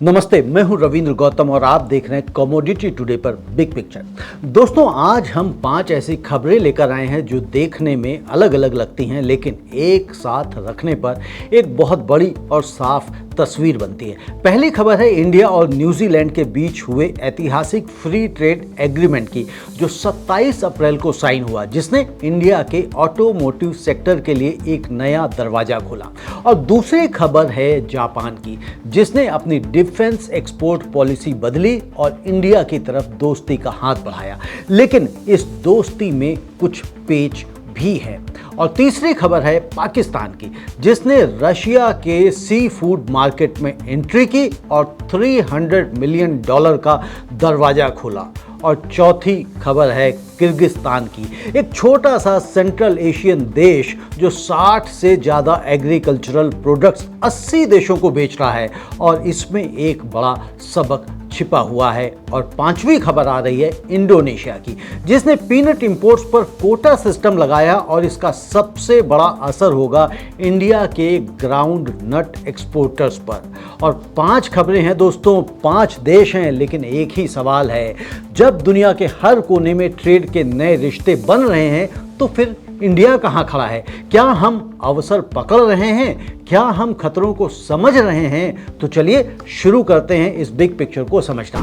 नमस्ते, मैं हूं रविंद्र गौतम और आप देख रहे हैं कमोडिटी टुडे पर बिग पिक्चर। दोस्तों, आज हम 5 ऐसी खबरें लेकर आए हैं जो देखने में अलग अलग लगती हैं, लेकिन एक साथ रखने पर एक बहुत बड़ी और साफ तस्वीर बनती है। पहली खबर है इंडिया और न्यूजीलैंड के बीच हुए ऐतिहासिक फ्री ट्रेड एग्रीमेंट की, जो 27 अप्रैल को साइन हुआ, जिसने इंडिया के ऑटोमोटिव सेक्टर के लिए एक नया दरवाजा खोला। और दूसरी खबर है जापान की, जिसने अपनी डिफेंस एक्सपोर्ट पॉलिसी बदली और इंडिया की तरफ दोस्ती का हाथ बढ़ाया। लेकिन इस दोस्ती में कुछ पेच भी है। और तीसरी खबर है पाकिस्तान की, जिसने रशिया के सी फूड मार्केट में एंट्री की और $300 मिलियन का दरवाजा खोला। और चौथी खबर है किर्गिस्तान की, एक छोटा सा सेंट्रल एशियन देश जो 60 से ज़्यादा एग्रीकल्चरल प्रोडक्ट्स 80 देशों को बेच रहा है, और इसमें एक बड़ा सबक छिपा हुआ है। और पांचवी खबर आ रही है इंडोनेशिया की, जिसने पीनट इंपोर्ट्स पर कोटा सिस्टम लगाया और इसका सबसे बड़ा असर होगा इंडिया के ग्राउंड नट एक्सपोर्टर्स पर। और 5 खबरें हैं दोस्तों, 5 देश हैं, लेकिन एक ही सवाल है, जब दुनिया के हर कोने में ट्रेड के नए रिश्ते बन रहे हैं तो फिर इंडिया कहां खड़ा है? क्या हम अवसर पकड़ रहे हैं? क्या हम खतरों को समझ रहे हैं? तो चलिए शुरू करते हैं इस बिग पिक्चर को समझना।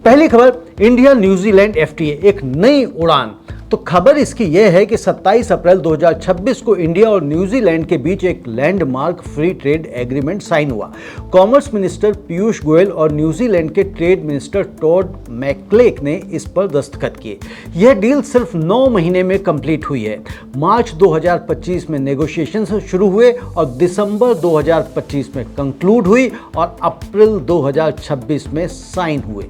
पहली खबर, इंडिया न्यूजीलैंड एफटीए, एक नई उड़ान। तो खबर इसकी यह है कि 27 अप्रैल 2026 को इंडिया और न्यूजीलैंड के बीच एक landmark free trade agreement sign हुआ। कॉमर्स मिनिस्टर पीयूष गोयल और न्यूजीलैंड के ट्रेड मिनिस्टर टॉड मैकलेक ने इस पर दस्तखत किए। यह डील सिर्फ 9 महीने में कंप्लीट हुई है। मार्च 2025 में नेगोशिएशंस शुरू हुए और दिसंबर 2025 में कंक्लूड हुई और अप्रैल 2026 में साइन हुए।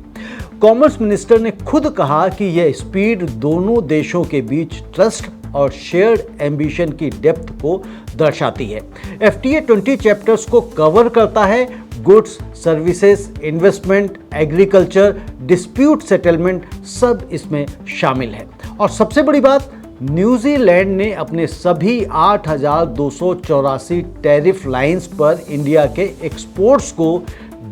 कॉमर्स मिनिस्टर ने खुद कहा कि यह स्पीड दोनों देशों के बीच ट्रस्ट और शेयर्ड एम्बिशन की डेप्थ को दर्शाती है। एफटीए 20 चैप्टर्स को कवर करता है। Goods, services, investment, agriculture, dispute settlement सब इसमें शामिल है। और सबसे बड़ी बात, न्यूजीलैंड ने अपने सभी 8,284 टैरिफ लाइंस पर इंडिया के एक्सपोर्ट्स को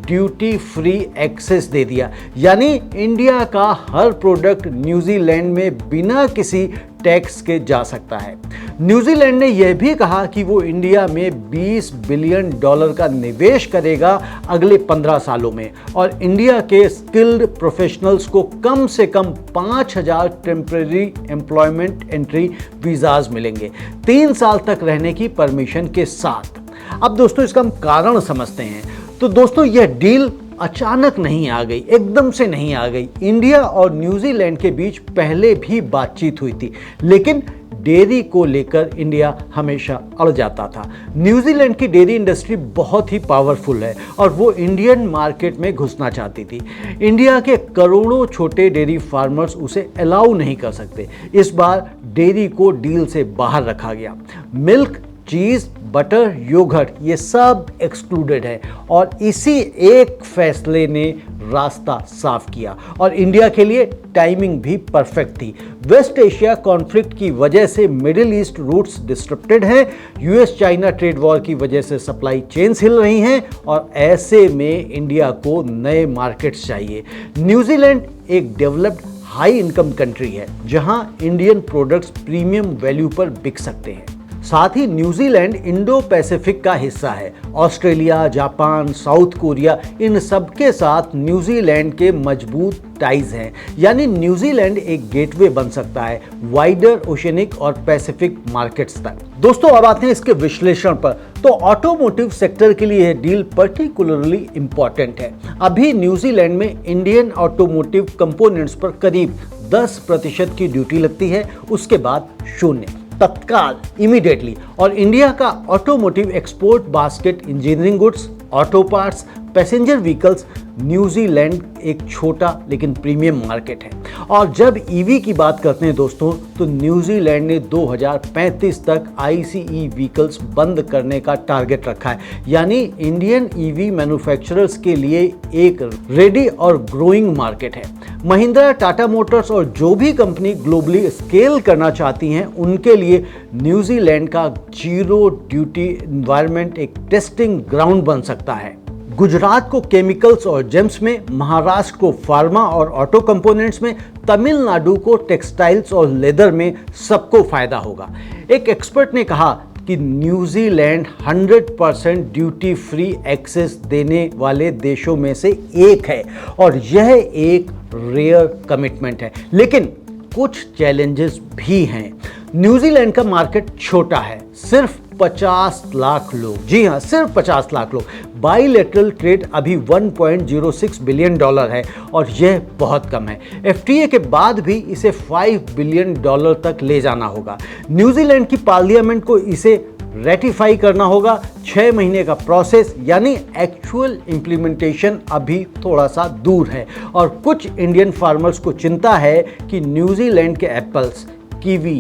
ड्यूटी फ्री एक्सेस दे दिया। यानी इंडिया का हर प्रोडक्ट न्यूजीलैंड में बिना किसी टैक्स के जा सकता है। न्यूजीलैंड ने यह भी कहा कि वो इंडिया में $20 बिलियन का निवेश करेगा अगले 15 सालों में, और इंडिया के स्किल्ड प्रोफेशनल्स को कम से कम 5,000 टेम्परेरी एम्प्लॉयमेंट एंट्री वीज़ाज मिलेंगे, 3 साल तक रहने की परमिशन के साथ। अब दोस्तों, इसका हम कारण समझते हैं। तो दोस्तों, यह डील अचानक नहीं आ गई, एकदम से नहीं आ गई। इंडिया और न्यूजीलैंड के बीच पहले भी बातचीत हुई थी, लेकिन डेयरी को लेकर इंडिया हमेशा अड़ जाता था। न्यूजीलैंड की डेयरी इंडस्ट्री बहुत ही पावरफुल है और वो इंडियन मार्केट में घुसना चाहती थी। इंडिया के करोड़ों छोटे डेयरी फार्मर्स उसे अलाउ नहीं कर सकते। इस बार डेयरी को डील से बाहर रखा गया। मिल्क, चीज़, बटर, योगर्ट, ये सब एक्सक्लूडेड है, और इसी एक फैसले ने रास्ता साफ किया। और इंडिया के लिए टाइमिंग भी परफेक्ट थी। वेस्ट एशिया कॉन्फ्लिक्ट की वजह से मिडिल ईस्ट रूट्स डिस्टर्प्टेड हैं, यूएस चाइना ट्रेड वॉर की वजह से सप्लाई चेन्स हिल रही हैं, और ऐसे में इंडिया को नए मार्केट्स चाहिए। न्यूजीलैंड एक डेवलप्ड हाई इनकम कंट्री है, जहां इंडियन प्रोडक्ट्स प्रीमियम वैल्यू पर बिक सकते हैं। साथ ही न्यूजीलैंड इंडो पैसिफिक का हिस्सा है। ऑस्ट्रेलिया, जापान, साउथ कोरिया, इन सब के साथ न्यूजीलैंड के मजबूत टाइज हैं। यानी न्यूजीलैंड एक गेटवे बन सकता है वाइडर ओशियनिक और पैसिफिक मार्केट्स तक। दोस्तों, अब आते हैं इसके विश्लेषण पर। तो ऑटोमोटिव सेक्टर के लिए यह डील पर्टिकुलरली इंपॉर्टेंट है। अभी न्यूजीलैंड में इंडियन ऑटोमोटिव कंपोनेंट्स पर करीब 10% की ड्यूटी लगती है, उसके बाद 0 तत्काल, इमीडिएटली। और इंडिया का automotive export basket engineering goods, auto parts, passenger vehicles, New Zealand एक छोटा लेकिन प्रीमियम मार्केट है। और जब ईवी की बात करते हैं दोस्तों, तो न्यूजीलैंड ने 2035 तक आईसीई व्हीकल्स बंद करने का टारगेट रखा है। यानी इंडियन ईवी मैन्युफैक्चरर्स के लिए एक रेडी और ग्रोइंग मार्केट है। महिंद्रा, टाटा मोटर्स और जो भी कंपनी ग्लोबली स्केल करना चाहती हैं, उनके लिए न्यूजीलैंड का जीरो ड्यूटी एनवायरनमेंट एक टेस्टिंग ग्राउंड बन सकता है। गुजरात को केमिकल्स और जेम्स में, महाराष्ट्र को फार्मा और ऑटो कंपोनेंट्स में, तमिलनाडु को टेक्सटाइल्स और लेदर में सबको फायदा होगा। एक एक्सपर्ट ने कहा कि न्यूजीलैंड 100% ड्यूटी फ्री एक्सेस देने वाले देशों में से एक है और यह एक रेयर कमिटमेंट है। लेकिन कुछ चैलेंजेस भी हैं। न्यूजीलैंड का मार्केट छोटा है, सिर्फ 50 लाख लोग, जी हाँ सिर्फ 50 लाख लोग। बाइलेटरल ट्रेड अभी $1.06 बिलियन है और यह बहुत कम है। एफटीए के बाद भी इसे $5 बिलियन तक ले जाना होगा। न्यूजीलैंड की पार्लियामेंट को इसे रेटिफाई करना होगा। 6 महीने का प्रोसेस, यानी एक्चुअल इंप्लीमेंटेशन अभी थोड़ा सा दूर है। और कुछ इंडियन फार्मर्स को चिंता है कि न्यूजीलैंड के एप्पल्स, कीवी,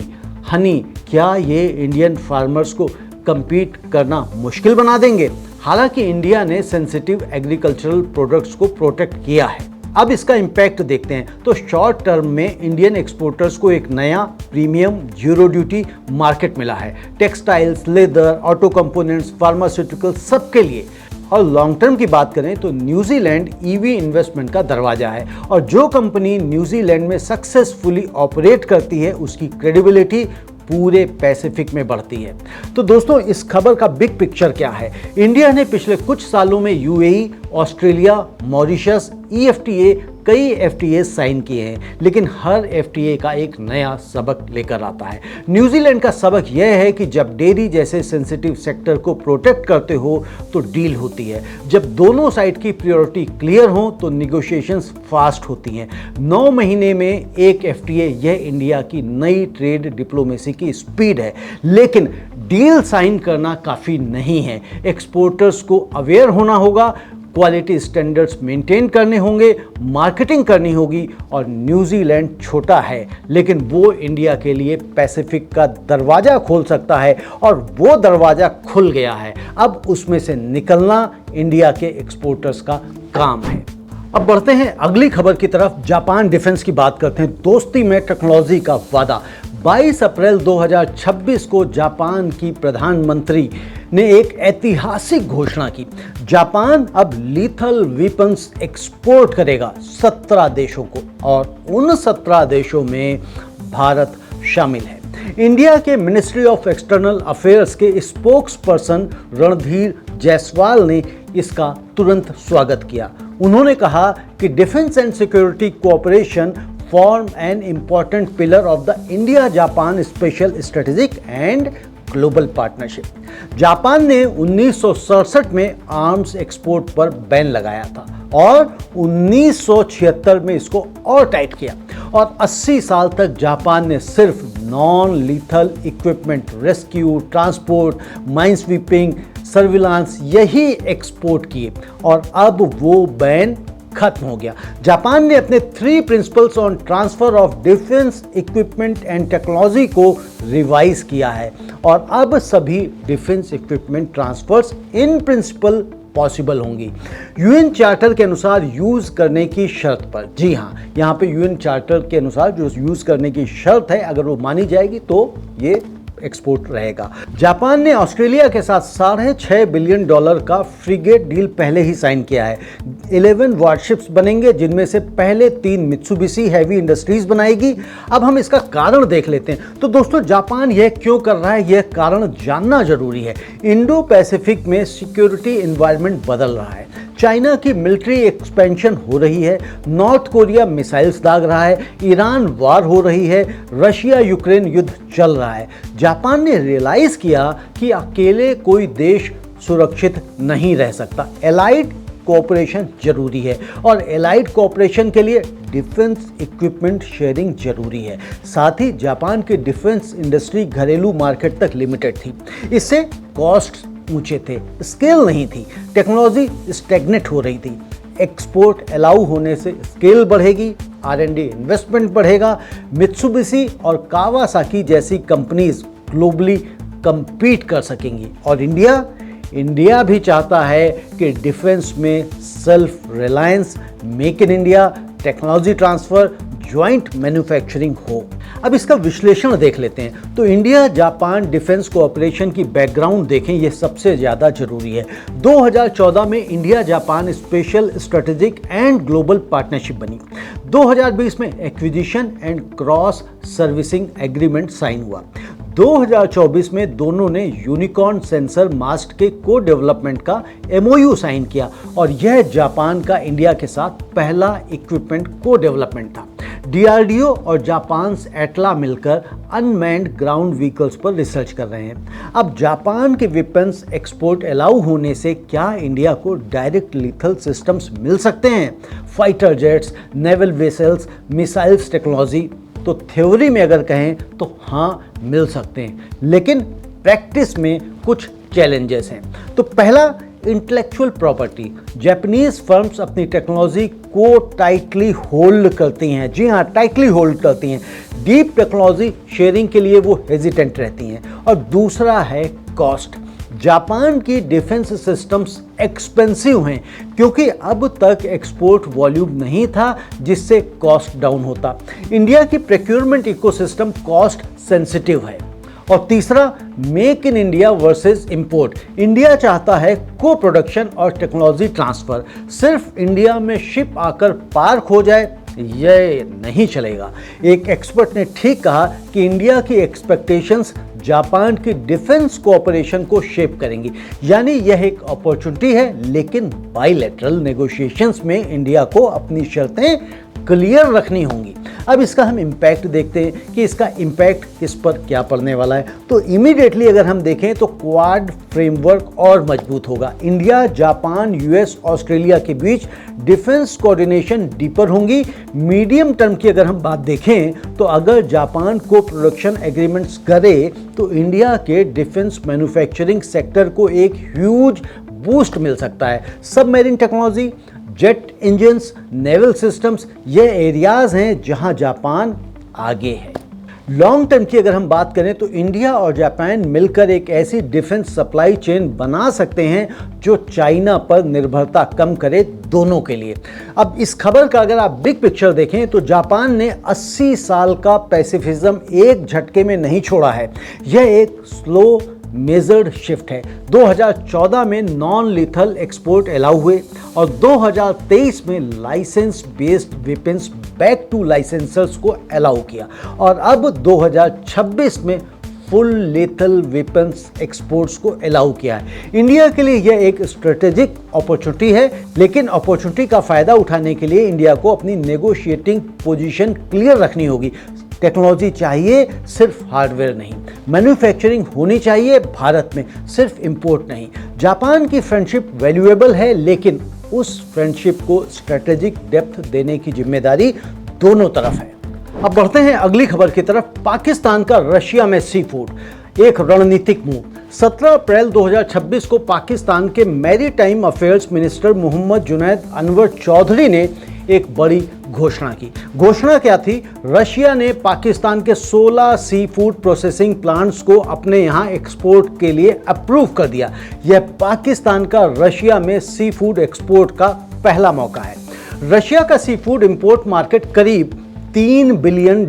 हनी, क्या ये इंडियन फार्मर्स को compete करना मुश्किल बना देंगे। हालांकि इंडिया ने सेंसिटिव एग्रीकल्चरल प्रोडक्ट्स को प्रोटेक्ट किया है। अब इसका इम्पैक्ट देखते हैं तो शॉर्ट टर्म में इंडियन एक्सपोर्टर्स को एक नया प्रीमियम जीरो ड्यूटी मार्केट मिला है, textiles, leather, auto components, pharmaceutical, सबके लिए। और लॉन्ग टर्म की बात करें तो न्यूजीलैंड ईवी इन्वेस्टमेंट का दरवाजा है और जो कंपनी न्यूजीलैंड में सक्सेसफुली ऑपरेट करती है उसकी क्रेडिबिलिटी पूरे पैसिफिक में बढ़ती है। तो दोस्तों, इस खबर का बिग पिक्चर क्या है? इंडिया ने पिछले कुछ सालों में यूएई, ऑस्ट्रेलिया, मॉरिशस, ईएफटीए, कई एफटीए साइन किए हैं, लेकिन हर एफटीए का एक नया सबक लेकर आता है। न्यूजीलैंड का सबक यह है कि जब डेयरी जैसे सेंसिटिव सेक्टर को प्रोटेक्ट करते हो तो डील होती है। जब दोनों साइड की प्रायोरिटी क्लियर हो तो निगोशिएशंस फास्ट होती हैं। 9 महीने में एक एफटीए, यह इंडिया की नई ट्रेड डिप्लोमेसी की स्पीड है। लेकिन डील साइन करना काफ़ी नहीं है। एक्सपोर्टर्स को अवेयर होना होगा, क्वालिटी स्टैंडर्ड्स मेंटेन करने होंगे, मार्केटिंग करनी होगी। और न्यूजीलैंड छोटा है लेकिन वो इंडिया के लिए पैसिफिक का दरवाज़ा खोल सकता है और वो दरवाज़ा खुल गया है। अब उसमें से निकलना इंडिया के एक्सपोर्टर्स का काम है। अब बढ़ते हैं अगली खबर की तरफ। जापान डिफेंस की बात करते हैं। दोस्ती में टेक्नोलॉजी का वादा। 22 अप्रैल 2026 को जापान की प्रधानमंत्री ने एक ऐतिहासिक घोषणा की। जापान अब लीथल वेपन्स एक्सपोर्ट करेगा 17 देशों को और उन 17 देशों में भारत शामिल है। इंडिया के मिनिस्ट्री ऑफ एक्सटर्नल अफेयर्स के स्पोक्स पर्सन रणधीर जायसवाल ने इसका तुरंत स्वागत किया। उन्होंने कहा कि defence and security cooperation form an important pillar of the India-Japan Special Strategic and global partnership. Japan ने 1967 में आर्म्स एक्सपोर्ट पर बैन लगाया था और 1976 में इसको और टाइट किया और 80 साल तक जापान ने सिर्फ non lethal equipment, rescue, transport, mine sweeping, surveillance यही एक्सपोर्ट किए और अब वो बैन खत्म हो गया। जापान ने अपने 3 principles on transfer of defence equipment and technology को रिवाइज किया है और अब सभी defence equipment transfers in principle possible होंगी यूएन चार्टर के अनुसार यूज करने की शर्त पर। जी हाँ, यहाँ पे यूएन चार्टर के अनुसार जो यूज करने की शर्त है, अगर वो मानी जाएगी तो ये एक्सपोर्ट रहेगा। जापान ने ऑस्ट्रेलिया के साथ $6.5 बिलियन का फ्रिगेट डील पहले ही साइन किया है। 11 वारशिप्स बनेंगे जिनमें से पहले 3 मित्सुबिशी हैवी इंडस्ट्रीज बनाएगी। अब हम इसका कारण देख लेते हैं। तो दोस्तों, जापान यह क्यों कर रहा है, यह कारण जानना जरूरी है। इंडो पैसिफिक में सिक्योरिटी एनवायरनमेंट बदल रहा है। चाइना की मिलिट्री एक्सपेंशन हो रही है, नॉर्थ कोरिया मिसाइल्स दाग रहा है, ईरान वार हो रही है, रशिया यूक्रेन युद्ध चल रहा है। जापान ने रियलाइज किया कि अकेले कोई देश सुरक्षित नहीं रह सकता। एलाइड कोऑपरेशन जरूरी है और एलाइड कोऑपरेशन के लिए डिफेंस इक्विपमेंट शेयरिंग जरूरी है। साथ ही जापान की डिफेंस इंडस्ट्री घरेलू मार्केट तक लिमिटेड थी। इससे कॉस्ट ऊंचे थे, स्केल नहीं थी, टेक्नोलॉजी स्टैग्नेट हो रही थी। एक्सपोर्ट अलाउ होने से स्केल बढ़ेगी, R&D इन्वेस्टमेंट बढ़ेगा, मित्सुबिशी और कावासाकी जैसी कंपनीज ग्लोबली compete कर सकेंगी। और इंडिया भी चाहता है कि डिफेंस में self reliance, make in India, technology transfer, joint manufacturing हो। अब इसका विश्लेषण देख लेते हैं। तो इंडिया जापान डिफेंस कोऑपरेशन की बैकग्राउंड देखें, ये सबसे ज़्यादा जरूरी है। 2014 में India Japan special strategic and global partnership बनी। 2020 में acquisition and cross servicing agreement sign हुआ। 2024 में दोनों ने यूनिकॉर्न सेंसर मास्ट के को डेवलपमेंट का MOU साइन किया और यह जापान का इंडिया के साथ पहला इक्विपमेंट को डेवलपमेंट था। DRDO और जापान एटला मिलकर अनमैन्ड ग्राउंड व्हीकल्स पर रिसर्च कर रहे हैं। अब जापान के वेपन्स एक्सपोर्ट अलाउ होने से क्या इंडिया को डायरेक्ट लीथल सिस्टम्स मिल सकते हैं? Fighter jets, naval vessels, missiles technology. तो थ्योरी में अगर कहें तो हाँ, मिल सकते हैं, लेकिन प्रैक्टिस में कुछ चैलेंजेस हैं। तो पहला, इंटेलेक्चुअल प्रॉपर्टी। जापानीज फर्म्स अपनी टेक्नोलॉजी को टाइटली होल्ड करती हैं। जी हाँ, टाइटली होल्ड करती हैं। डीप टेक्नोलॉजी शेयरिंग के लिए वो हेजिटेंट रहती हैं। और दूसरा है कॉस्ट। जापान की डिफेंस सिस्टम्स एक्सपेंसिव हैं क्योंकि अब तक एक्सपोर्ट वॉल्यूम नहीं था जिससे कॉस्ट डाउन होता। इंडिया की प्रोक्योरमेंट इकोसिस्टम कॉस्ट सेंसिटिव है। और तीसरा, make in India versus import. India चाहता है को प्रोडक्शन और टेक्नोलॉजी ट्रांसफर। सिर्फ इंडिया में शिप आकर पार्क हो जाए, यह नहीं चलेगा। एक एक्सपर्ट ने ठीक कहा कि इंडिया की एक्सपेक्टेशंस जापान की डिफेंस कोऑपरेशन को शेप करेंगी। यानी यह एक अपॉर्चुनिटी है, लेकिन बाइलेटरल नेगोशिएशंस में इंडिया को अपनी शर्तें क्लियर रखनी होंगी। अब इसका हम इम्पैक्ट देखते हैं कि इसका इम्पैक्ट इस पर क्या पड़ने वाला है। तो इमीडिएटली अगर हम देखें तो क्वाड फ्रेमवर्क और मजबूत होगा। इंडिया, जापान, US, ऑस्ट्रेलिया के बीच डिफेंस कोऑर्डिनेशन डीपर होंगी। मीडियम टर्म की अगर हम बात देखें तो अगर जापान को प्रोडक्शन एग्रीमेंट्स करे तो इंडिया के डिफेंस मैन्युफैक्चरिंग सेक्टर को एक ह्यूज बूस्ट मिल सकता है। Submarine technology, jet engines, naval systems, ये एरियाज हैं जहां जापान आगे है। लॉन्ग टर्म की अगर हम बात करें तो इंडिया और जापान मिलकर एक ऐसी डिफेंस सप्लाई चेन बना सकते हैं जो चाइना पर निर्भरता कम करे दोनों के लिए। अब इस खबर का अगर आप बिग पिक्चर देखें तो जापान ने 80 साल का पैसिफिज्म एक झटके में नहीं छोड़ा है। यह एक स्लो मेजर्ड शिफ्ट है। 2014 में नॉन लीथल एक्सपोर्ट अलाउ हुए और 2023 में license based weapons back to licensors को अलाउ किया और अब 2026 में फुल लेथल वेपन्स एक्सपोर्ट्स को अलाउ किया है। इंडिया के लिए यह एक स्ट्रेटेजिक अपॉर्चुनिटी है, लेकिन अपॉर्चुनिटी का फ़ायदा उठाने के लिए इंडिया को अपनी नेगोशिएटिंग पोजीशन क्लियर रखनी होगी। टेक्नोलॉजी चाहिए, सिर्फ हार्डवेयर नहीं। मैन्युफैक्चरिंग होनी चाहिए भारत में, सिर्फ इंपोर्ट नहीं। जापान की फ्रेंडशिप वैल्यूएबल है, लेकिन उस फ्रेंडशिप को स्ट्रेटेजिक डेप्थ देने की जिम्मेदारी दोनों तरफ है। अब बढ़ते हैं अगली खबर की तरफ। पाकिस्तान का रशिया में सी फूड, एक रणनीतिक मूव। 17 अप्रैल 2026 को पाकिस्तान के maritime affairs minister Mohammad Junaid Anwar Chaudhry ने एक बड़ी घोषणा की। घोषणा क्या थी? रशिया ने पाकिस्तान के 16 सी फूड प्रोसेसिंग प्लांट्स को अपने यहाँ एक्सपोर्ट के लिए अप्रूव कर दिया। यह पाकिस्तान का रशिया में सी फूड एक्सपोर्ट का पहला मौका है। रशिया का सी फूड इंपोर्ट मार्केट करीब $3 बिलियन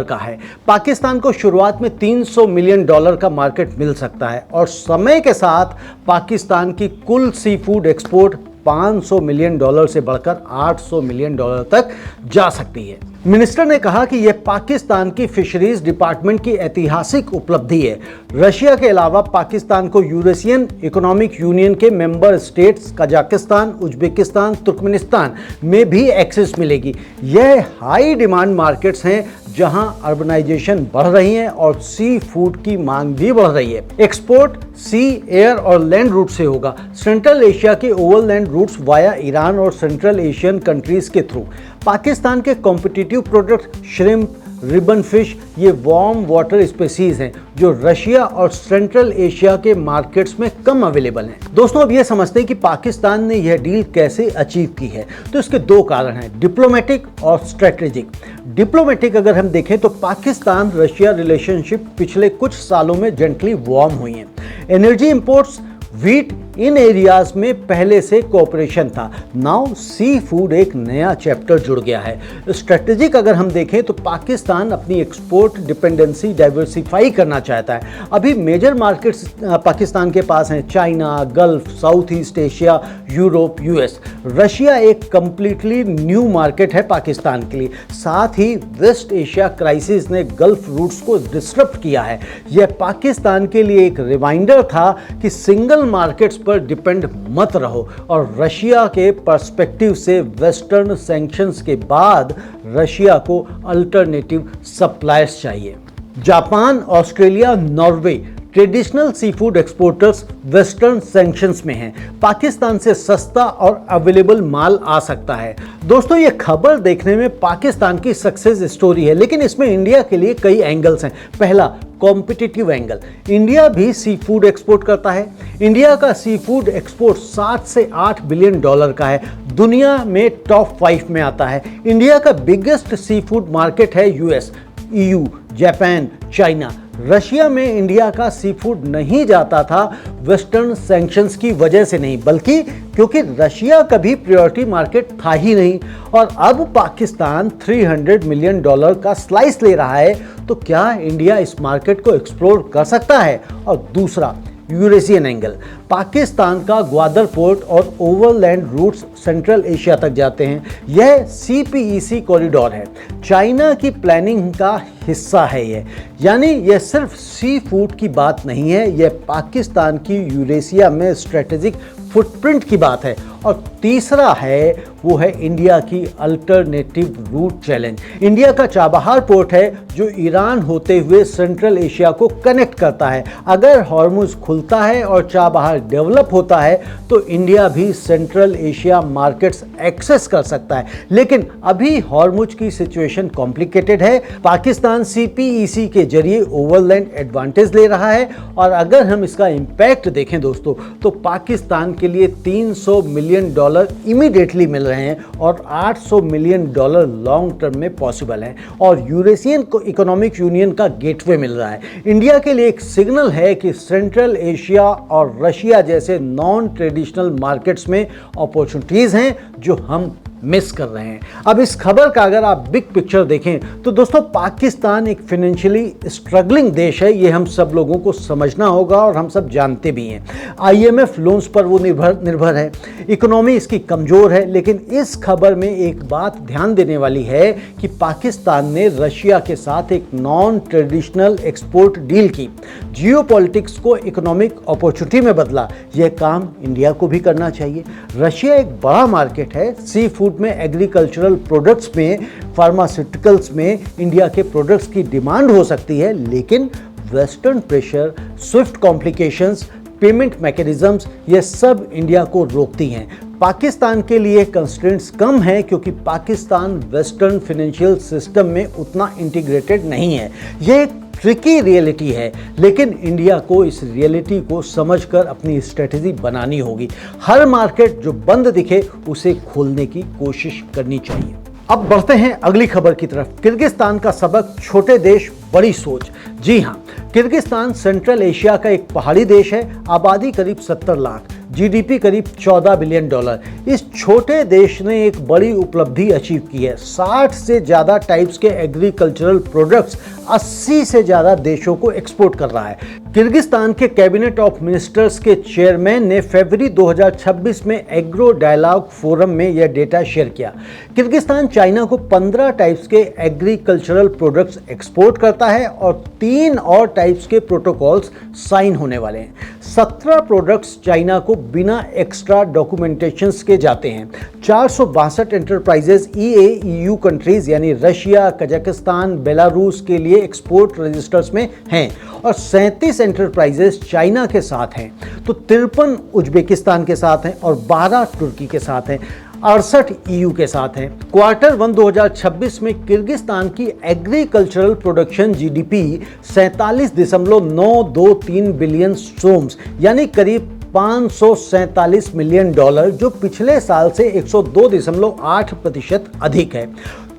का है। पाकिस्तान को शुरुआत में $300 मिलियन का मार्केट मिल सकता है और समय के साथ पाकिस्तान की कुल सी फूड एक्सपोर्ट $500 मिलियन से बढ़कर $800 मिलियन तक जा सकती है। मिनिस्टर ने कहा कि यह पाकिस्तान की फिशरीज डिपार्टमेंट की ऐतिहासिक उपलब्धि है। रशिया के अलावा पाकिस्तान को यूरेशियन इकोनॉमिक यूनियन के member states Kazakhstan, Uzbekistan, Turkmenistan में भी एक्सेस मिलेगी। यह हाई डिमांड मार्केट्स हैं जहां अर्बनाइजेशन बढ़ रही है और सी फूड की मांग भी बढ़ रही है। एक्सपोर्ट सी, एयर और लैंड रूट से होगा। सेंट्रल एशिया के ओवरलैंड रूट्स वाया ईरान और सेंट्रल एशियन कंट्रीज के थ्रू। पाकिस्तान के competitive product shrimp, ribbon fish, ये वार्म वाटर स्पीसीज हैं जो रशिया और सेंट्रल एशिया के मार्केट्स में कम अवेलेबल हैं। दोस्तों, अब ये समझते हैं कि पाकिस्तान ने यह डील कैसे अचीव की है। तो इसके दो कारण हैं, डिप्लोमेटिक और स्ट्रेटेजिक। डिप्लोमेटिक अगर हम देखें तो पाकिस्तान रशिया रिलेशनशिप पिछले कुछ सालों में जेंटली वार्म हुई हैं। एनर्जी इंपोर्ट्स, व्हीट, इन एरियाज में पहले से कोऑपरेशन था। नाउ सी फूड एक नया चैप्टर जुड़ गया है। स्ट्रेटेजिक अगर हम देखें तो पाकिस्तान अपनी एक्सपोर्ट डिपेंडेंसी डाइवर्सिफाई करना चाहता है। अभी मेजर मार्केट्स पाकिस्तान के पास हैं, China, gulf, south east Asia, Europe, US. Russia एक कंप्लीटली न्यू मार्केट है पाकिस्तान के लिए। साथ ही वेस्ट एशिया क्राइसिस ने गल्फ रूट्स को डिस्टर्ब किया है। यह पाकिस्तान के लिए एक रिमाइंडर था कि सिंगल मार्केट्स पर डिपेंड मत रहो। और रशिया के पर्सपेक्टिव से वेस्टर्न सैंक्शंस के बाद रशिया को अल्टरनेटिव सप्लायर्स चाहिए। Japan, Australia, Norway traditional sea food exporters western sanctions में हैं। पाकिस्तान से सस्ता और अवेलेबल माल आ सकता है। दोस्तों, ये खबर देखने में पाकिस्तान की सक्सेस स्टोरी है, लेकिन इसमें इंडिया के लिए कई एंगल्स हैं। पहला, कॉम्पिटिटिव एंगल। इंडिया भी सी फूड एक्सपोर्ट करता है। इंडिया का सी फूड एक्सपोर्ट 7 से 8 बिलियन डॉलर का है, दुनिया में टॉप 5 में आता है। इंडिया का बिगेस्ट सी फूड मार्केट है US, EU, Japan, China. Russia में इंडिया का सी फूड नहीं जाता था वेस्टर्न सैंक्शंस की वजह से नहीं, बल्कि क्योंकि रशिया कभी प्रायोरिटी मार्केट था ही नहीं। और अब पाकिस्तान 300 मिलियन डॉलर का स्लाइस ले रहा है, तो क्या इंडिया इस मार्केट को एक्सप्लोर कर सकता है? और दूसरा, यूरेशियन एंगल। पाकिस्तान का ग्वादर पोर्ट और ओवरलैंड रूट्स सेंट्रल एशिया तक जाते हैं। यह सीपीईसी कॉरिडोर है, चाइना की प्लानिंग का हिस्सा है ये। यानी यह सिर्फ सी फूड की बात नहीं है, यह पाकिस्तान की यूरेशिया में स्ट्रेटेजिक फुटप्रिंट की बात है। और तीसरा है, वो है इंडिया की अल्टरनेटिव रूट चैलेंज। इंडिया का चाबहार पोर्ट है जो ईरान होते हुए सेंट्रल एशिया को कनेक्ट करता है। अगर हॉर्मुज खुलता है और चाबहार डेवलप होता है तो इंडिया भी सेंट्रल एशिया मार्केट्स एक्सेस कर सकता है। लेकिन अभी हॉर्मुज की सिचुएशन कॉम्प्लिकेटेड है। पाकिस्तान सीपीईसी के जरिए ओवरलैंड एडवांटेज ले रहा है। और अगर हम इसका इम्पैक्ट देखें दोस्तों, तो पाकिस्तान के लिए 300 मिलियन डॉलर इमीडिएटली मिल रहे हैं और 800 मिलियन डॉलर लॉन्ग टर्म में पॉसिबल है। और यूरेशियन इकोनॉमिक यूनियन का गेटवे मिल रहा है। इंडिया के लिए एक सिग्नल है कि सेंट्रल एशिया और रशिया जैसे नॉन ट्रेडिशनल मार्केट्स में अपॉर्चुनिटीज़ हैं जो हम मिस कर रहे हैं। अब इस खबर का अगर आप बिग पिक्चर देखें तो दोस्तों, पाकिस्तान एक फाइनेंशियली स्ट्रगलिंग देश है, ये हम सब लोगों को समझना होगा और हम सब जानते भी हैं। आईएमएफ लोन्स पर वो निर्भर है, इकोनॉमी इसकी कमज़ोर है। लेकिन इस खबर में एक बात ध्यान देने वाली है कि पाकिस्तान ने रशिया के साथ एक नॉन ट्रेडिशनल एक्सपोर्ट डील की, जियोपॉलिटिक्स को इकोनॉमिक अपॉर्चुनिटी में बदला। यह काम इंडिया को भी करना चाहिए। रशिया एक बड़ा मार्केट है, सी फूड में, एग्रीकल्चरल प्रोडक्ट्स में, फार्मास्यूटिकल्स में इंडिया के प्रोडक्ट्स की डिमांड हो सकती है। लेकिन western pressure, Swift complications, payment mechanisms, ये सब इंडिया को रोकती हैं। पाकिस्तान के लिए कंस्ट्रेंट्स कम है क्योंकि पाकिस्तान वेस्टर्न फाइनेंशियल सिस्टम में उतना इंटीग्रेटेड नहीं है। यह एक ट्रिकी रियलिटी है, लेकिन इंडिया को इस रियलिटी को समझकर अपनी स्ट्रेटेजी बनानी होगी। हर मार्केट जो बंद दिखे उसे खोलने की कोशिश करनी चाहिए। अब बढ़ते हैं अगली खबर की तरफ। किर्गिस्तान का सबक, छोटे देश बड़ी सोच। जी हाँ, किर्गिस्तान सेंट्रल एशिया का एक पहाड़ी देश है, आबादी करीब 70 लाख, जीडीपी करीब 14 बिलियन डॉलर। इस छोटे देश ने एक बड़ी उपलब्धि अचीव की है। 60 से ज़्यादा टाइप्स के एग्रीकल्चरल प्रोडक्ट्स 80 से ज़्यादा देशों को एक्सपोर्ट कर रहा है। किर्गिस्तान के कैबिनेट ऑफ मिनिस्टर्स के चेयरमैन ने फरवरी 2026 में एग्रो डायलॉग फोरम में यह डेटा शेयर किया। किर्गिस्तान चाइना को 15 टाइप्स के एग्रीकल्चरल प्रोडक्ट्स एक्सपोर्ट करता है और 3 और टाइप्स के प्रोटोकॉल्स साइन होने वाले हैं। 17 प्रोडक्ट्स चाइना को बिना एक्स्ट्रा डॉक्यूमेंटेशंस के जाते हैं। 462 एंटरप्राइजेज ईएईयू कंट्रीज यानी रशिया, कजाकिस्तान, बेलारूस के लिए एक्सपोर्ट रजिस्टर्स में हैं और 37 एंटरप्राइजेज चाइना के साथ हैं, तो 53 उज्बेकिस्तान के साथ हैं और 12 तुर्की के साथ हैं, 68 ईयू के साथ हैं। क्वार्टर 1 2026 में किर्गिस्तान की एग्रीकल्चरल प्रोडक्शन जीडीपी 47.923 बिलियन सोम्स यानी करीब 547 मिलियन डॉलर, जो पिछले साल से 102.8% अधिक है।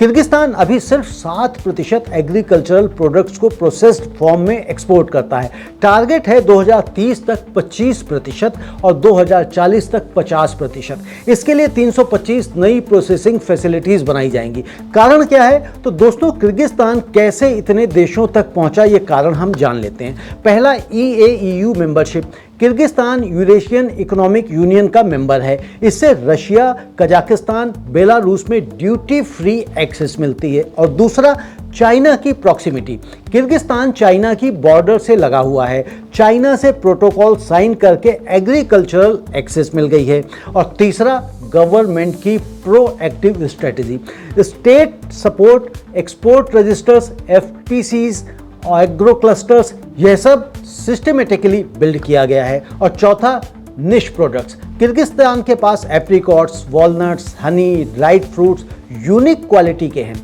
किर्गिस्तान अभी सिर्फ 7% एग्रीकल्चरल प्रोडक्ट्स को प्रोसेस्ड फॉर्म में एक्सपोर्ट करता है। टारगेट है 2030 तक 25% और 2040 तक 50%। इसके लिए 325 नई प्रोसेसिंग फैसिलिटीज बनाई जाएंगी। कारण क्या है? तो दोस्तों, किर्गिस्तान कैसे इतने देशों तक पहुंचा, ये कारण हम जान लेते हैं। पहला, EAEU membership. Kyrgyzstan Eurasian economic union का मेंबर है। इससे रशिया, कजाकिस्तान, बेलारूस में ड्यूटी फ्री एक्सेस मिलती है। और दूसरा, चाइना की प्रॉक्सिमिटी। किर्गिस्तान चाइना की बॉर्डर से लगा हुआ है। चाइना से प्रोटोकॉल साइन करके एग्रीकल्चरल एक्सेस मिल गई है। और तीसरा, गवर्नमेंट की proactive strategy. State support, export registers, FTCs और एग्रो क्लस्टर्स, यह सब सिस्टमेटिकली बिल्ड किया गया है। और चौथा, निश प्रोडक्ट्स। किर्गिस्तान के पास apricots, walnuts, honey, dried fruits unique quality के हैं।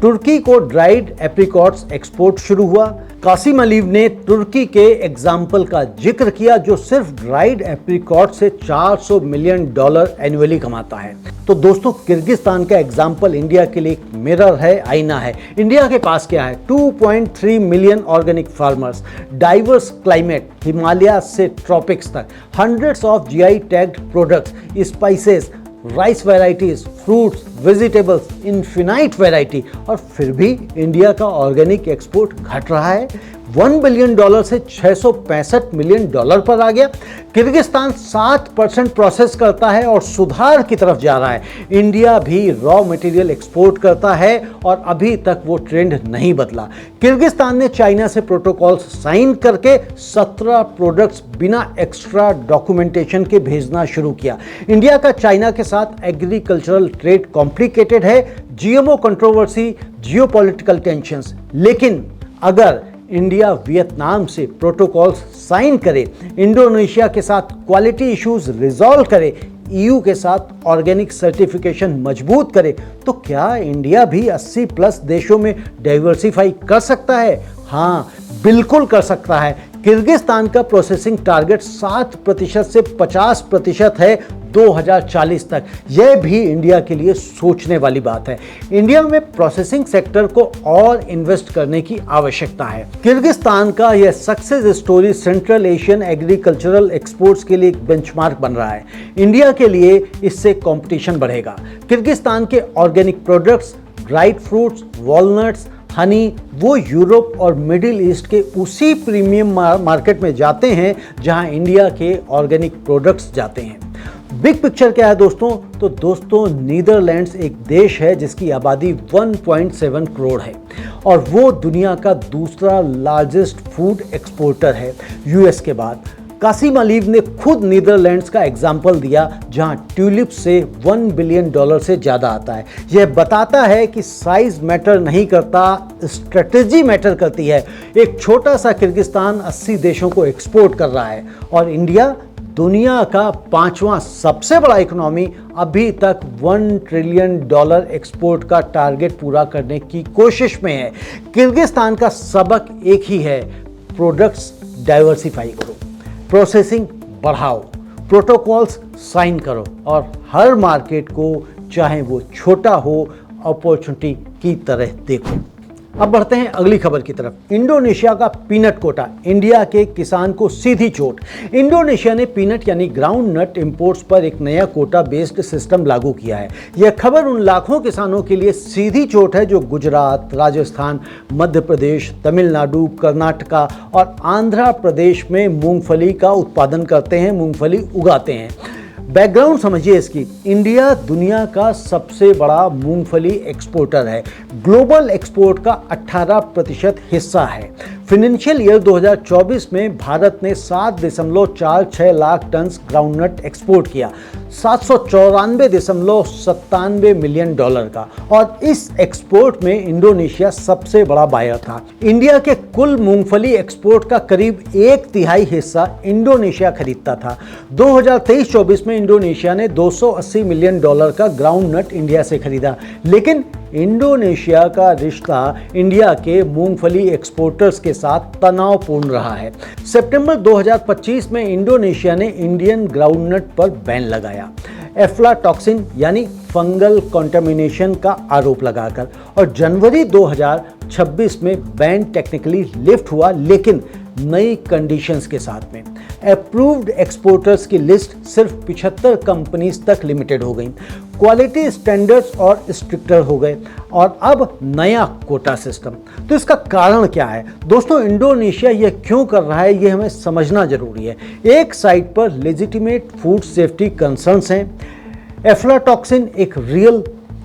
तुर्की को ड्राइड एप्रिकॉट्स एक्सपोर्ट शुरू हुआ। कासिम अलीव ने तुर्की के एग्जाम्पल का जिक्र किया, जो सिर्फ ड्राइड एप्रिकॉट से $400 मिलियन एनुअली कमाता है। तो दोस्तों, किर्गिस्तान का एग्जाम्पल इंडिया के लिए एक मिरर है, आईना है। इंडिया के पास क्या है? 2.3 million organic farmers, diverse climate, Himalaya से ट्रॉपिक्स तक, hundreds of GI tagged products, spices, rice varieties, fruits, vegetables, infinite variety. और फिर भी इंडिया का ऑर्गेनिक एक्सपोर्ट घट रहा है। $1 बिलियन से $665 मिलियन पर आ गया। किर्गिस्तान 7% प्रोसेस करता है और सुधार की तरफ जा रहा है। इंडिया भी रॉ मटेरियल एक्सपोर्ट करता है और अभी तक वो ट्रेंड नहीं बदला। किर्गिस्तान ने चाइना से प्रोटोकॉल साइन करके 17 प्रोडक्ट्स बिना एक्स्ट्रा डॉक्यूमेंटेशन के भेजना शुरू किया। इंडिया का चाइना के साथ एग्रीकल्चरल ट्रेड कॉम्प्लिकेटेड है, GMO कंट्रोवर्सी, जियोपॉलिटिकल टेंशंस। लेकिन अगर इंडिया वियतनाम से प्रोटोकॉल्स साइन करे, इंडोनेशिया के साथ क्वालिटी इश्यूज रिजॉल्व करे, EU के साथ ऑर्गेनिक सर्टिफिकेशन मजबूत करे, तो क्या इंडिया भी 80+ देशों में डाइवर्सिफाई कर सकता है? हाँ, बिल्कुल कर सकता है। किर्गिस्तान का प्रोसेसिंग टारगेट 7% से 50% है 2040 तक। यह भी इंडिया के लिए सोचने वाली बात है। इंडिया में प्रोसेसिंग सेक्टर को और इन्वेस्ट करने की आवश्यकता है। किर्गिस्तान का यह success story central Asian agricultural exports के लिए एक बेंचमार्क बन रहा है। इंडिया के लिए इससे कंपटीशन बढ़ेगा। किर्गिस्तान के organic products, dried fruits, walnuts, Honey, वो यूरोप और मिडिल ईस्ट के उसी प्रीमियम मार्केट में जाते हैं जहां इंडिया के ऑर्गेनिक प्रोडक्ट्स जाते हैं। बिग पिक्चर क्या है दोस्तों? तो दोस्तों, नीदरलैंड्स एक देश है जिसकी आबादी 1.7 करोड़ है और वो दुनिया का दूसरा लार्जेस्ट फूड एक्सपोर्टर है US के बाद। कासिम अलीव ने खुद नीदरलैंड्स का एग्जाम्पल दिया, जहां ट्यूलिप से $1 बिलियन से ज़्यादा आता है। यह बताता है कि साइज मैटर नहीं करता, स्ट्रेटेजी मैटर करती है। एक छोटा सा किर्गिस्तान 80 देशों को एक्सपोर्ट कर रहा है और इंडिया, दुनिया का 5वां सबसे बड़ा इकोनॉमी, अभी तक $1 ट्रिलियन एक्सपोर्ट का टारगेट पूरा करने की कोशिश में है। किर्गिस्तान का सबक एक ही है, प्रोडक्ट्स डाइवर्सिफाई करो, प्रोसेसिंग बढ़ाओ, प्रोटोकॉल्स साइन करो और हर मार्केट को, चाहे वो छोटा हो, अपॉर्चुनिटी की तरह देखो। अब बढ़ते हैं अगली खबर की तरफ। इंडोनेशिया का पीनट कोटा इंडिया के किसान को सीधी चोट। इंडोनेशिया ने पीनट यानी ग्राउंड नट इंपोर्ट्स पर एक नया कोटा बेस्ड सिस्टम लागू किया है। यह खबर उन लाखों किसानों के लिए सीधी चोट है जो गुजरात, राजस्थान, मध्य प्रदेश, तमिलनाडु, कर्नाटका और आंध्र प्रदेश में मूंगफली का उत्पादन करते हैं, मूंगफली उगाते हैं। बैकग्राउंड समझिए इसकी। इंडिया दुनिया का सबसे बड़ा मूंगफली एक्सपोर्टर है। ग्लोबल एक्सपोर्ट का 18% हिस्सा है। फाइनेंशियल ईयर 2024 में भारत ने 7.46 लाख टन ग्राउंडनट एक्सपोर्ट किया, $794.97 मिलियन का, और इस एक्सपोर्ट में इंडोनेशिया सबसे बड़ा बायर था। इंडिया के कुल मूंगफली एक्सपोर्ट का करीब 1/3 हिस्सा इंडोनेशिया खरीदता था। 2023-24 में इंडोनेशिया ने $280 मिलियन का ग्राउंडनट इंडिया से खरीदा, लेकिन इंडोनेशिया का रिश्ता इंडिया के मूंगफली एक्सपोर्टर्स के साथ तनावपूर्ण रहा है। सितंबर 2025 में इंडोनेशिया ने इंडियन ग्राउंडनट पर बैन लगाया, एफ्लाटॉक्सिन यानी फंगल कंटामिनेशन का आरोप लगाकर, और जनवरी 2026 में बैन टेक्निकली लिफ्ट हुआ, लेकिन नई कंडीशंस के साथ में। अप्रूव्ड एक्सपोर्टर्स की लिस्ट सिर्फ 75 कंपनीज तक लिमिटेड हो गई, क्वालिटी स्टैंडर्ड्स और स्ट्रिक्टर हो गए, और अब नया कोटा सिस्टम। तो इसका कारण क्या है दोस्तों? इंडोनेशिया ये क्यों कर रहा है, ये हमें समझना जरूरी है। एक साइड पर लेजिटिमेट फूड सेफ्टी कंसर्न्स हैं, एफ्लाटॉक्सिन एक रियल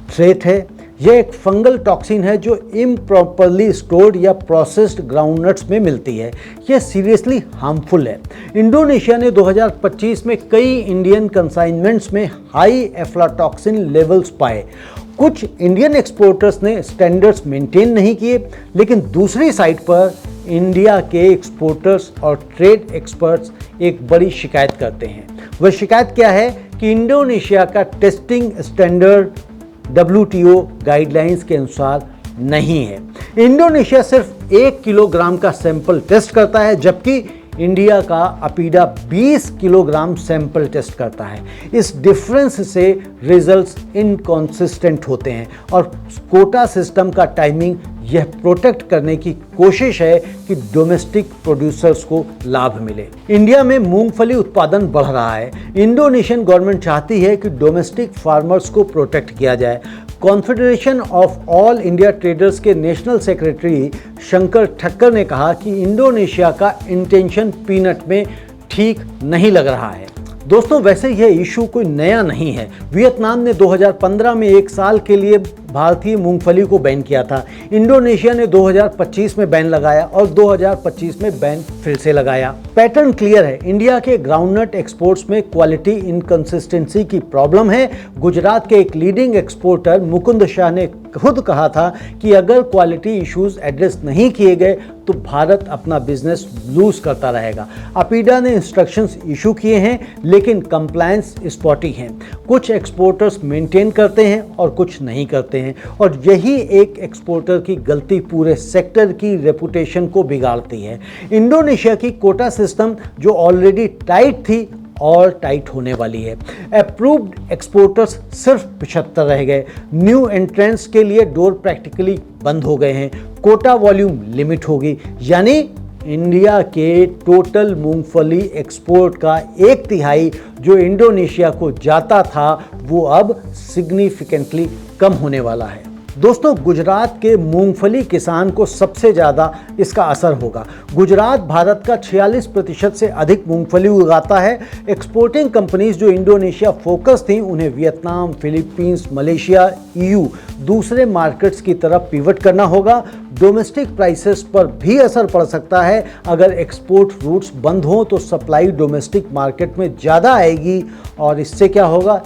थ्रेट है। यह एक फंगल टॉक्सिन है जो इम्प्रॉपरली स्टोर्ड या प्रोसेस्ड ग्राउंडनट्स में मिलती है। यह सीरियसली हार्मफुल है। इंडोनेशिया ने 2025 में कई इंडियन कंसाइनमेंट्स में हाई एफ्लाटॉक्सिन लेवल्स पाए। कुछ इंडियन एक्सपोर्टर्स ने स्टैंडर्ड्स मेंटेन नहीं किए, लेकिन दूसरी साइड पर इंडिया के एक्सपोर्टर्स और ट्रेड एक्सपर्ट्स एक बड़ी शिकायत करते हैं। वह शिकायत क्या है कि इंडोनेशिया का टेस्टिंग स्टैंडर्ड WTO गाइडलाइंस के अनुसार नहीं है। इंडोनेशिया सिर्फ 1 किलोग्राम का सैंपल टेस्ट करता है, जबकि इंडिया का अपीडा 20 किलोग्राम सैंपल टेस्ट करता है। इस डिफरेंस से रिजल्ट्स इनकॉन्सिस्टेंट होते हैं, और कोटा सिस्टम का टाइमिंग यह प्रोटेक्ट करने की कोशिश है कि डोमेस्टिक प्रोड्यूसर्स को लाभ मिले। इंडिया में मूंगफली उत्पादन बढ़ रहा है। इंडोनेशियन गवर्नमेंट चाहती है कि डोमेस्टिक फार्मर्स को प्रोटेक्ट किया जाए। Confederation of all India traders के नेशनल सेक्रेटरी शंकर ठक्कर ने कहा कि इंडोनेशिया का इंटेंशन पीनट में ठीक नहीं लग रहा है। दोस्तों, वैसे यह इशू कोई नया नहीं है। वियतनाम ने 2015 में 1 साल के लिए भारतीय मूंगफली को बैन किया था। इंडोनेशिया ने 2025 में बैन लगाया और 2025 में बैन फिर से लगाया। पैटर्न क्लियर है। इंडिया के ग्राउंडनट एक्सपोर्ट्स में क्वालिटी इनकंसिस्टेंसी की प्रॉब्लम है। गुजरात के एक लीडिंग एक्सपोर्टर मुकुंद शाह ने खुद कहा था कि अगर क्वालिटी इश्यूज एड्रेस नहीं किए गए तो भारत अपना बिजनेस लूज करता रहेगा। अपीडा ने इंस्ट्रक्शंस इशू किए हैं, लेकिन कंप्लायंस स्पॉटी हैं। कुछ एक्सपोर्टर्स मेंटेन करते हैं और कुछ नहीं करते हैं, और यही एक एक्सपोर्टर की गलती पूरे सेक्टर की रेपुटेशन को बिगाड़ती है। इंडोनेशिया की कोटा सिस्टम जो ऑलरेडी टाइट थी और टाइट होने वाली है। अप्रूव्ड एक्सपोर्टर्स सिर्फ 75 रह गए। न्यू एंट्रेंट्स के लिए डोर प्रैक्टिकली बंद हो गए हैं। कोटा वॉल्यूम लिमिट होगी, यानी इंडिया के टोटल मूंगफली एक्सपोर्ट का 1/3 जो इंडोनेशिया को जाता था वो अब सिग्निफिकेंटली कम होने वाला है। दोस्तों, गुजरात के मूंगफली किसान को सबसे ज़्यादा इसका असर होगा। गुजरात भारत का 46% से अधिक मूंगफली उगाता है। एक्सपोर्टिंग कंपनीज जो इंडोनेशिया फोकस थी, उन्हें वियतनाम, फिलीपींस, मलेशिया, EU दूसरे मार्केट्स की तरफ पिवट करना होगा। डोमेस्टिक प्राइसेस पर भी असर पड़ सकता है। अगर एक्सपोर्ट रूट्स बंद हों तो सप्लाई डोमेस्टिक मार्केट में ज़्यादा आएगी, और इससे क्या होगा?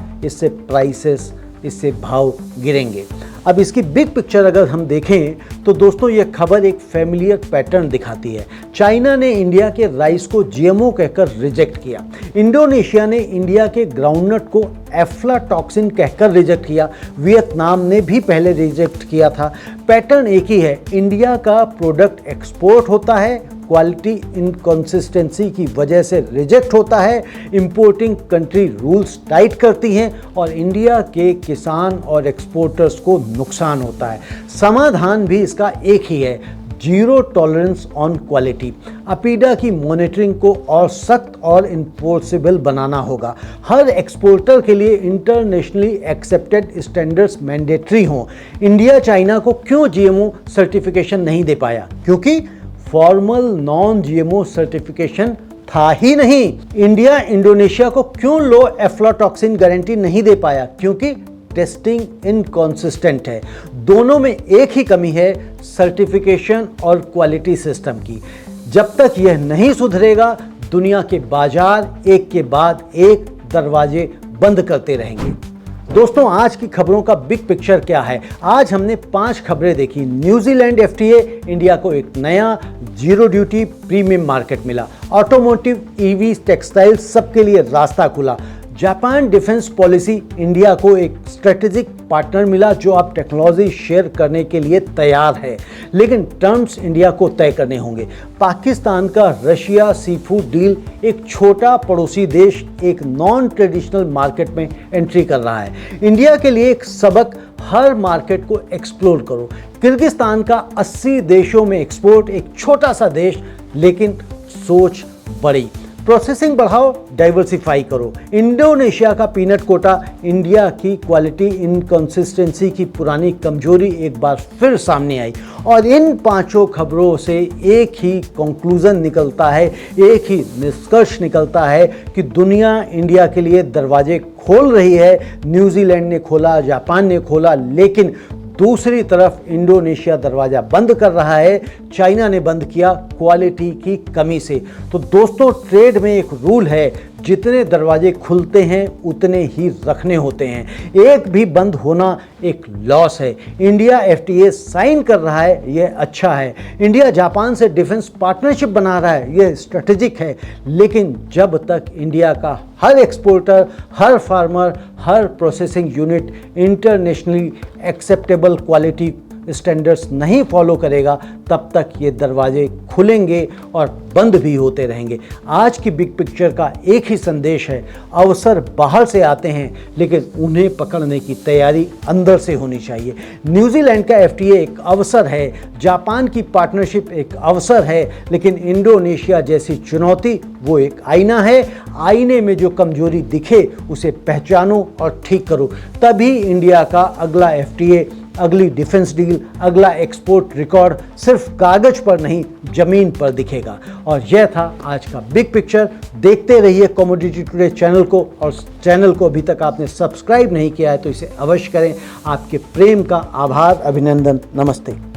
इससे भाव गिरेंगे। अब इसकी बिग पिक्चर अगर हम देखें तो दोस्तों, ये खबर एक फैमिलियर पैटर्न दिखाती है। चाइना ने इंडिया के राइस को GMO कहकर रिजेक्ट किया। इंडोनेशिया ने इंडिया के ग्राउंडनट को एफ्लाटॉक्सिन कहकर रिजेक्ट किया। वियतनाम ने भी पहले रिजेक्ट किया था। पैटर्न एक ही है। इंडिया का प्रोडक्ट एक्सपोर्ट होता है, क्वालिटी इनकंसिस्टेंसी की वजह से रिजेक्ट होता है, इंपोर्टिंग कंट्री रूल्स टाइट करती हैं, और इंडिया के किसान और एक्सपोर्टर्स को नुकसान होता है। समाधान भी इसका एक ही है, zero tolerance on quality. APEDA की मॉनिटरिंग को और सख्त और इन्फोर्सेबल बनाना होगा। हर एक्सपोर्टर के लिए इंटरनेशनली एक्सेप्टेड स्टैंडर्ड्स मैंडेटरी हों। इंडिया चाइना को क्यों GMO सर्टिफिकेशन नहीं दे पाया? क्योंकि फॉर्मल नॉन GMO सर्टिफिकेशन था ही नहीं। इंडिया इंडोनेशिया को क्यों लो एफ्लाटॉक्सिन गारंटी नहीं दे पाया? क्योंकि टेस्टिंग इनकॉन्सिस्टेंट है। दोनों में एक ही कमी है, सर्टिफिकेशन और क्वालिटी सिस्टम की। जब तक यह नहीं सुधरेगा, दुनिया के बाजार एक के बाद एक दरवाजे बंद करते रहेंगे। दोस्तों, आज की खबरों का बिग पिक्चर क्या है? आज हमने 5 खबरें देखी। न्यूजीलैंड FTA, इंडिया को एक नया जीरो ड्यूटी प्रीमियम मार्केट मिला। ऑटोमोटिव, EV, टेक्सटाइल सबके लिए रास्ता खुला। जापान डिफेंस पॉलिसी इंडिया को एक स्ट्रेटेजिक पार्टनर मिला जो अब टेक्नोलॉजी शेयर करने के लिए तैयार है, लेकिन टर्म्स इंडिया को तय करने होंगे। पाकिस्तान का रशिया सी फूड डील, एक छोटा पड़ोसी देश एक नॉन ट्रेडिशनल मार्केट में एंट्री कर रहा है। इंडिया के लिए एक सबक, हर मार्केट को एक्सप्लोर करो। किर्गिस्तान का 80 देशों में एक्सपोर्ट, एक छोटा सा देश लेकिन सोच बड़ी। प्रोसेसिंग बढ़ाओ, डाइवर्सिफाई करो। इंडोनेशिया का पीनट कोटा, इंडिया की क्वालिटी इनकंसिस्टेंसी की पुरानी कमजोरी एक बार फिर सामने आई। और इन पांचों खबरों से एक ही कंक्लूजन निकलता है, एक ही निष्कर्ष निकलता है कि दुनिया इंडिया के लिए दरवाजे खोल रही है। न्यूजीलैंड ने खोला, जापान ने खोला, लेकिन दूसरी तरफ इंडोनेशिया दरवाजा बंद कर रहा है। चाइना ने बंद किया क्वालिटी की कमी से। तो दोस्तों, ट्रेड में एक रूल है, जितने दरवाजे खुलते हैं उतने ही रखने होते हैं। एक भी बंद होना एक लॉस है। इंडिया एफटीए साइन कर रहा है, यह अच्छा है। इंडिया जापान से डिफेंस पार्टनरशिप बना रहा है, यह स्ट्रेटेजिक है। लेकिन जब तक इंडिया का हर एक्सपोर्टर, हर फार्मर, हर processing unit internationally acceptable quality standards नहीं फॉलो करेगा, तब तक ये दरवाजे खुलेंगे और बंद भी होते रहेंगे। आज की बिग पिक्चर का एक ही संदेश है, अवसर बाहर से आते हैं लेकिन उन्हें पकड़ने की तैयारी अंदर से होनी चाहिए। न्यूजीलैंड का एफटीए एक अवसर है, जापान की पार्टनरशिप एक अवसर है, लेकिन इंडोनेशिया जैसी चुनौती वो एक आईना है। आईने में जो कमजोरी दिखे उसे पहचानो और ठीक करो, तभी इंडिया का अगला एफटीए, अगली डिफेंस डील, अगला एक्सपोर्ट रिकॉर्ड सिर्फ कागज पर नहीं, जमीन पर दिखेगा। और यह था आज का बिग पिक्चर। देखते रहिए कमोडिटी टुडे चैनल को, और चैनल को अभी तक आपने सब्सक्राइब नहीं किया है तो इसे अवश्य करें। आपके प्रेम का आभार, अभिनंदन, नमस्ते।